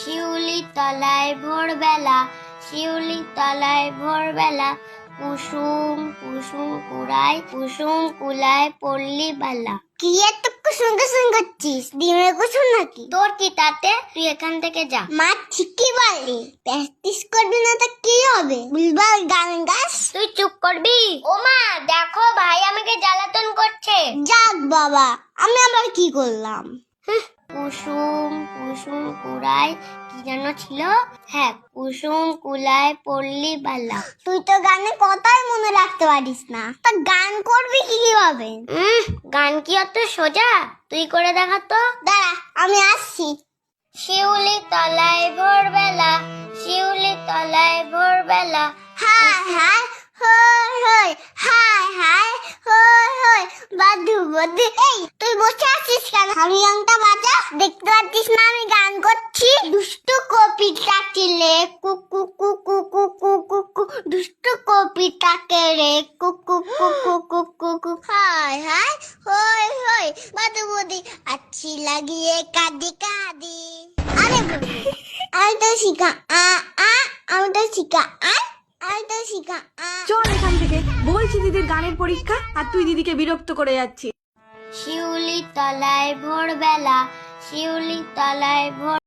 শিউলি তলায় ভোরবেলা, শিউলি তলায় ভোরবেলা, কুসুম কুসুম কুড়ায়, কুসুম কুলায় পল্লী বালা। কি এত কুসুম কুসুম করছিস? ডিমের কুসুম নাকি? তোর কি তাতে? তুই এখান থেকে যা। মা ঠিকই বলে, প্র্যাকটিস করবি না তো কি হবে? বুলবাল গান গাস। তুই চুপ করবি? ও মা দেখো, ভাই আমাকে জ্বালাতন করছে। যাক বাবা, আমি আবার কি করলাম? কুসুম কুসুম কুড়ায়, কি যেন ছিল? হ্যাঁ, কুসুম কুলায় পল্লী বালা। তুই তো গানে কথাই মনে রাখতে পারিস না, তা গান করবি কিভাবে? গান কি অত সোজা? তুই করে দেখা তো। দাঁড়া, আমি আসছি। শিউলি তলায় ভোরবেলা, শিউলি তলায় ভোরবেলা, হায় হায় হই হই, হায় হায় হই হই, বাদু বাদু। এই তুই বসে আছিস কেন? হারিয়াংটা বাজা। দেখতে পাচ্ছিস না আমি গান করছি? দুষ্টু কপিটাকে রে কুকু কুকু কুকু কুকু, দুষ্টু কপিটাকে রে কুকু কুকু কুকু কুকু, হায় হায় হই হই, বাদু বাদু, আচ্ছি লাগিয়ে কাঁদি কাঁদি। আরে আমি তো শিখা আমি তো শিখা চল এখান থেকে, বলছি দিদির গানের পরীক্ষা আর তুই দিদিকে বিরক্ত করে যাচ্ছিস। শিউলি তলায় ভোরবেলা, শিউলি তলায় ভোর